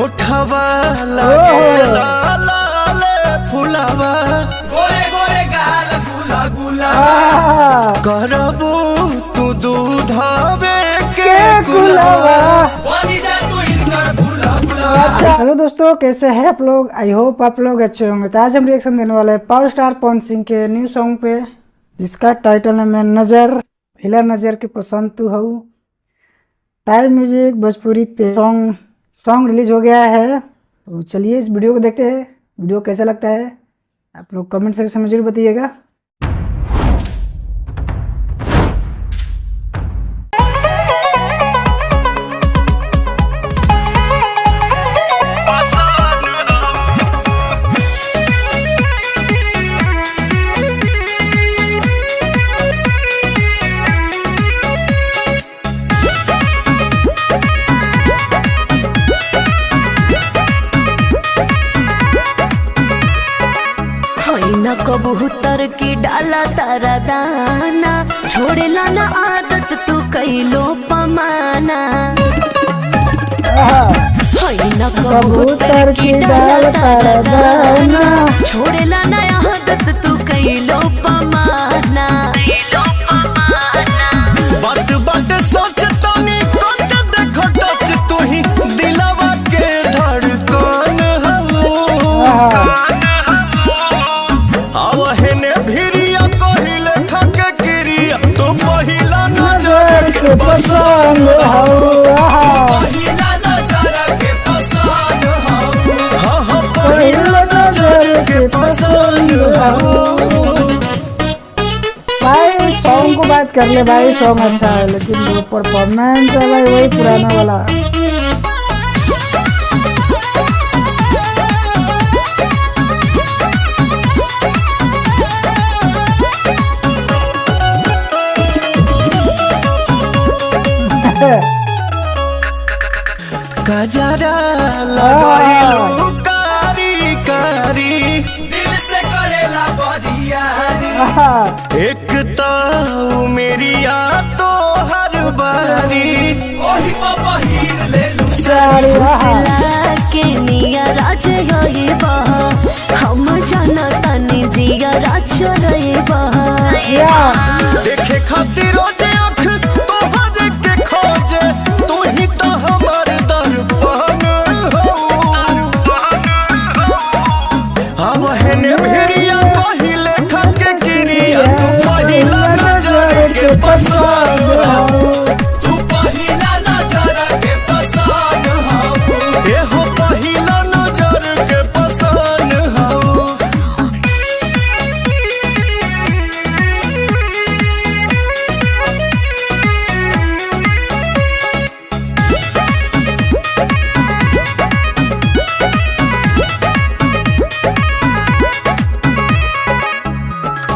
ओठवा लागे लाल फुलावा गोरे गोरे गाल गुला गुला करबू तू दूधावे के गुलावा। बनी जा तू इनकर गुला गुला। अच्छा हेलो दोस्तों, कैसे हैं आप लोग? आई होप आप लोग अच्छे होंगे। तो आज हम रिएक्शन देने वाले हैं पावर स्टार पवन सिंह के न्यू सॉन्ग पे, जिसका टाइटल है मैं नजर हिला नजर की पसंद तू हूँ। टाइम म्यूजिक भोजपुरी पे सॉन्ग रिलीज हो गया है। तो चलिए इस वीडियो को देखते हैं। वीडियो कैसा लगता है आप लोग कमेंट सेक्शन में जरूर बताइएगा। न कबूतर की डाला तारा दाना, छोड़ेला ना आदत तू कैलो पमाना। न कबूतर की डाला तारा दाना, छोड़ेला ना आदत तू कैलो पमाना। बात बात सोचता नी कुछ देखो टच तू ही दिलवा के धड़कन हूँ। आवहने भिरिया कहिले खके क्रिया तो पहिला नजर के पसंद पहिला नजर के पसंद हूँ। हाँ पहिला नजर के पसंद भाई सॉन्ग को बात कर ले भाई, सॉन्ग अच्छा है लेकिन जो परफॉर्मेंस है भाई वही पुराना वाला। कजरा लगाइलू कारी कारी दिल से करेला बरियारी। एक ताऊ मेरी आ तो हर बारी ओही में पहिर ले लू फुसला के निया राज होई बह, हम जनता ने जिया राज रही बह। देखे खातिर रोजे आँख तोहर के खोजे तू ही तो हमर दर्पण हो। आवहने भिरिया कहिले खके क्रिया तू पहिला नजर के पसंद हो। तू पहिला नजर के पसंद हूँ। एहो पहिला नजर के पसंद हो।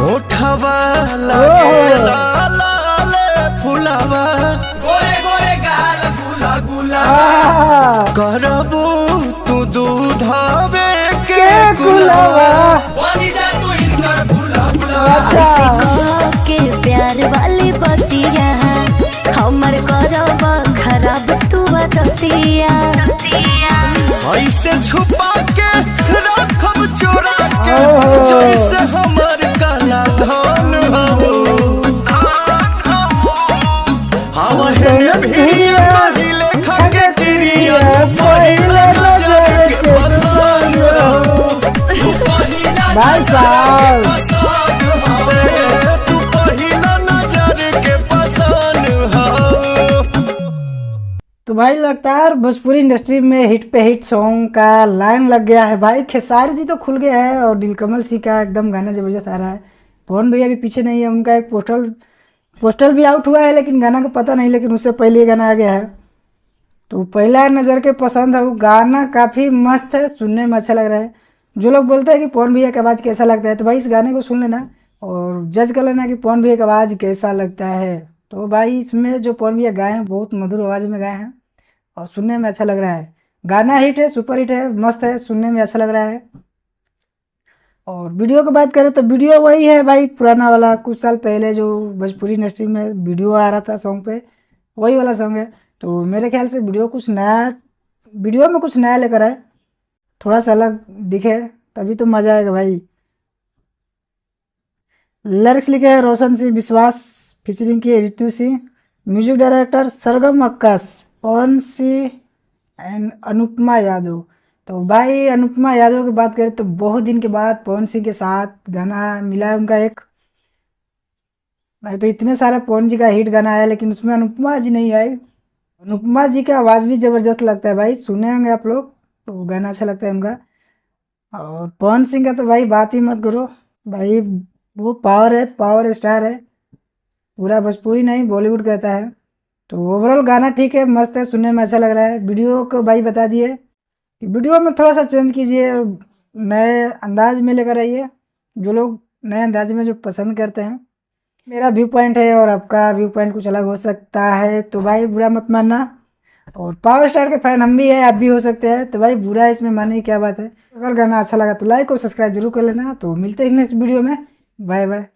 ओठवा लागे लाल फुलावा गोरे गोरे गाल गुला गुला। करबू तू दूधावे के गुलावा। बनी जा तू इनकर गुला गुला। ऐसे कह के प्यार वाली बतिया, हमर करब खराब तू बतिया। ऐसे छुपा के रखब चोरा के जैसे हमर काला धन हो। आवहने भिरिया कहिले खके क्रिया पहिला नजर के पसंद हो। तू पहिला भाई साहब पसंद हूँ। तू पहिला नजर के पसंद हो। तो भाई लगातार भोजपुरी इंडस्ट्री में हिट पे हिट सॉन्ग का लाइन लग गया है भाई। खेसारी जी तो खुल गया है और नीलकमल सिंह का एकदम गाना जबरदस्त आ रहा है। पवन भैया भी पीछे नहीं है, उनका एक पोस्टर भी आउट हुआ है लेकिन गाना का पता नहीं, लेकिन उससे पहले ये गाना आ गया है। तो पहला नज़र के पसंद है, गाना काफ़ी मस्त है, सुनने में अच्छा लग रहा है। जो लोग बोलते हैं कि पवन भैया की आवाज़ कैसा लगता है, तो भाई इस गाने को सुन लेना और जज कर लेना कि पवन भैया की आवाज़ कैसा लगता है। तो भाई इसमें जो पवन भैया गाए हैं बहुत मधुर आवाज़ में गाए हैं और सुनने में अच्छा लग रहा है। गाना हिट है, सुपर हिट है, मस्त है, सुनने में अच्छा लग रहा है। और वीडियो की बात करें तो वीडियो वही है भाई पुराना वाला, कुछ साल पहले जो भोजपुरी इंडस्ट्री में वीडियो आ रहा था सॉन्ग पे, वही वाला सॉन्ग है। तो मेरे ख्याल से वीडियो कुछ नया वीडियो में कुछ नया लेकर आए, थोड़ा सा अलग दिखे, तभी तो मज़ा आएगा भाई। लिरिक्स लिखे हैं रोशन सिंह विश्वास, फीचरिंग की Ritu Singh, music director Sargam Akkas, Pawan Singh and Anupama Yadav. तो भाई अनुपमा यादव की बात करें तो बहुत दिन के बाद पवन सिंह के साथ गाना मिला है उनका एक। नहीं तो इतने सारे पवन जी का हिट गाना आया लेकिन उसमें अनुपमा जी नहीं आई। अनुपमा जी का आवाज़ भी ज़बरदस्त लगता है भाई, सुने होंगे आप लोग, तो गाना अच्छा लगता है उनका। और पवन सिंह का तो भाई बात ही मत करो भाई, वो पावर है, पावर स्टार है, पूरा भोजपुरी नहीं बॉलीवुड कहता है। तो ओवरऑल गाना ठीक है, मस्त है, सुनने में अच्छा लग रहा है। वीडियो को भाई बता दिए कि वीडियो में थोड़ा सा चेंज कीजिए, नए अंदाज में लेकर आइए, जो लोग नए अंदाज में जो पसंद करते हैं। मेरा व्यू पॉइंट है और आपका व्यू पॉइंट कुछ अलग हो सकता है, तो भाई बुरा मत मानना। और पावर स्टार के फैन हम भी हैं, आप भी हो सकते हैं, तो भाई बुरा इसमें मानने की क्या बात है। अगर गाना अच्छा लगा तो लाइक और सब्सक्राइब जरूर कर लेना। तो मिलते हैं नेक्स्ट वीडियो में, बाय बाय।